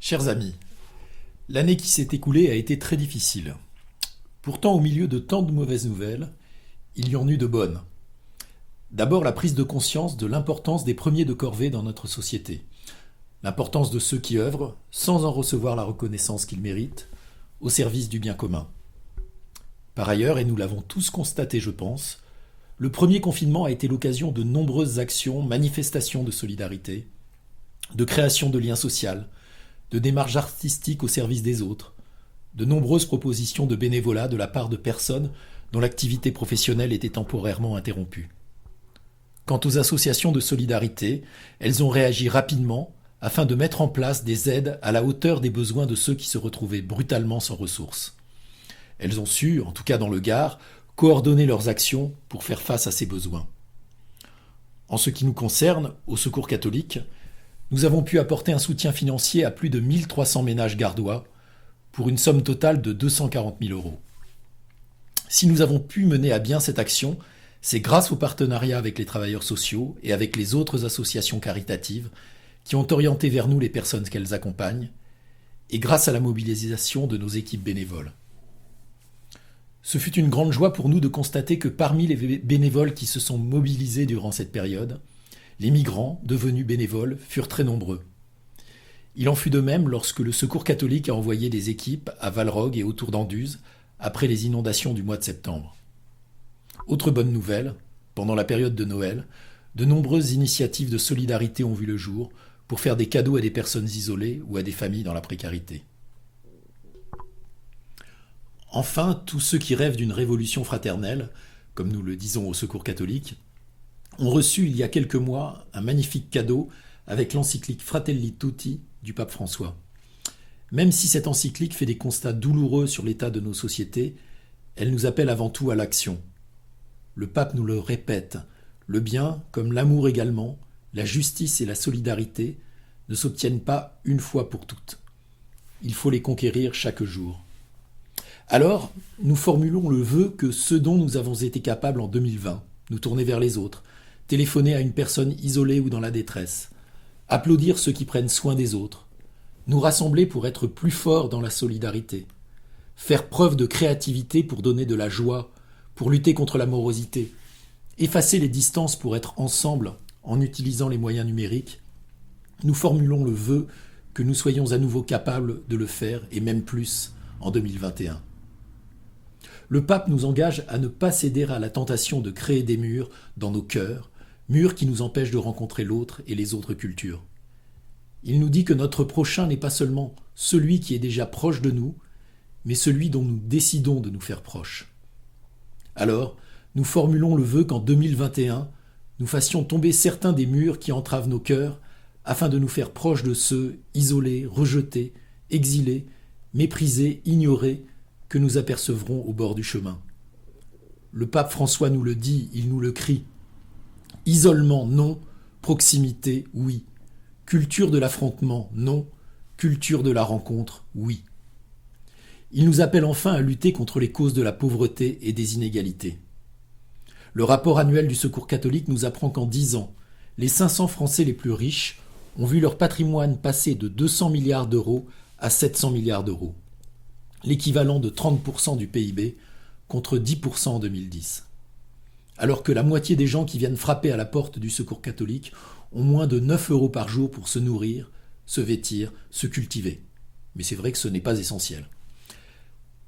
Chers amis, l'année qui s'est écoulée a été très difficile. Pourtant, au milieu de tant de mauvaises nouvelles, il y en eut de bonnes. D'abord, la prise de conscience de l'importance des premiers de corvée dans notre société. L'importance de ceux qui œuvrent, sans en recevoir la reconnaissance qu'ils méritent, au service du bien commun. Par ailleurs, et nous l'avons tous constaté, je pense, le premier confinement a été l'occasion de nombreuses actions, manifestations de solidarité, de création de liens sociaux, de démarches artistiques au service des autres, de nombreuses propositions de bénévolat de la part de personnes dont l'activité professionnelle était temporairement interrompue. Quant aux associations de solidarité, elles ont réagi rapidement afin de mettre en place des aides à la hauteur des besoins de ceux qui se retrouvaient brutalement sans ressources. Elles ont su, en tout cas dans le Gard, coordonner leurs actions pour faire face à ces besoins. En ce qui nous concerne, au Secours catholique, nous avons pu apporter un soutien financier à plus de 1300 ménages gardois pour une somme totale de 240 000 euros. Si nous avons pu mener à bien cette action, c'est grâce au partenariat avec les travailleurs sociaux et avec les autres associations caritatives qui ont orienté vers nous les personnes qu'elles accompagnent, et grâce à la mobilisation de nos équipes bénévoles. Ce fut une grande joie pour nous de constater que parmi les bénévoles qui se sont mobilisés durant cette période, les migrants, devenus bénévoles, furent très nombreux. Il en fut de même lorsque le Secours catholique a envoyé des équipes à Valrogue et autour d'Anduze après les inondations du mois de septembre. Autre bonne nouvelle, pendant la période de Noël, de nombreuses initiatives de solidarité ont vu le jour pour faire des cadeaux à des personnes isolées ou à des familles dans la précarité. Enfin, tous ceux qui rêvent d'une révolution fraternelle, comme nous le disons au Secours catholique, ont reçu il y a quelques mois un magnifique cadeau avec l'encyclique Fratelli Tutti du pape François. Même si cette encyclique fait des constats douloureux sur l'état de nos sociétés, elle nous appelle avant tout à l'action. Le pape nous le répète, le bien, comme l'amour également, la justice et la solidarité, ne s'obtiennent pas une fois pour toutes. Il faut les conquérir chaque jour. Alors, nous formulons le vœu que ce dont nous avons été capables en 2020, nous tourner vers les autres, téléphoner à une personne isolée ou dans la détresse, applaudir ceux qui prennent soin des autres, nous rassembler pour être plus forts dans la solidarité, faire preuve de créativité pour donner de la joie, pour lutter contre la morosité, effacer les distances pour être ensemble en utilisant les moyens numériques, nous formulons le vœu que nous soyons à nouveau capables de le faire, et même plus, en 2021. Le pape nous engage à ne pas céder à la tentation de créer des murs dans nos cœurs, murs qui nous empêchent de rencontrer l'autre et les autres cultures. Il nous dit que notre prochain n'est pas seulement celui qui est déjà proche de nous, mais celui dont nous décidons de nous faire proches. Alors, nous formulons le vœu qu'en 2021, nous fassions tomber certains des murs qui entravent nos cœurs, afin de nous faire proches de ceux isolés, rejetés, exilés, méprisés, ignorés, que nous apercevrons au bord du chemin. Le pape François nous le dit, il nous le crie. Isolement, non. Proximité, oui. Culture de l'affrontement, non. Culture de la rencontre, oui. Il nous appelle enfin à lutter contre les causes de la pauvreté et des inégalités. Le rapport annuel du Secours catholique nous apprend qu'en 10 ans, les 500 Français les plus riches ont vu leur patrimoine passer de 200 milliards d'euros à 700 milliards d'euros, l'équivalent de 30% du PIB contre 10% en 2010. Alors que la moitié des gens qui viennent frapper à la porte du Secours catholique ont moins de 9 euros par jour pour se nourrir, se vêtir, se cultiver. Mais c'est vrai que ce n'est pas essentiel.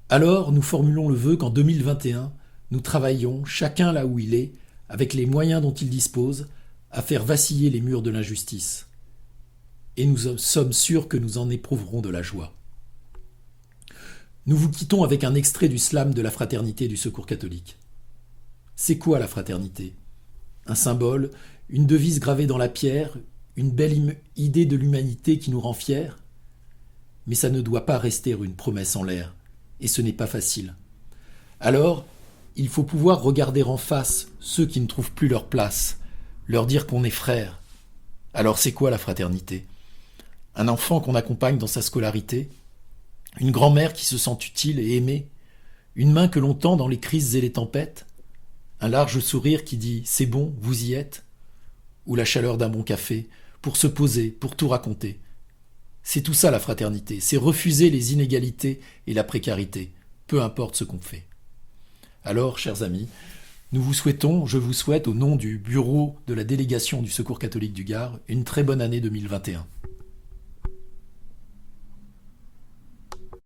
Alors, nous formulons le vœu qu'en 2021, nous travaillions, chacun là où il est, avec les moyens dont il dispose, à faire vaciller les murs de l'injustice. Et nous sommes sûrs que nous en éprouverons de la joie. Nous vous quittons avec un extrait du slam de la fraternité du Secours catholique. C'est quoi la fraternité ? Un symbole, une devise gravée dans la pierre, une belle idée de l'humanité qui nous rend fiers ? Mais ça ne doit pas rester une promesse en l'air, et ce n'est pas facile. Alors, il faut pouvoir regarder en face ceux qui ne trouvent plus leur place, leur dire qu'on est frères. Alors c'est quoi la fraternité ? Un enfant qu'on accompagne dans sa scolarité ? Une grand-mère qui se sent utile et aimée ? Une main que l'on tend dans les crises et les tempêtes ? Un large sourire qui dit « c'est bon, vous y êtes » ? Ou la chaleur d'un bon café, pour se poser, pour tout raconter ? C'est tout ça la fraternité, c'est refuser les inégalités et la précarité, peu importe ce qu'on fait. Alors, chers amis, je vous souhaite, au nom du bureau de la délégation du Secours catholique du Gard, une très bonne année 2021.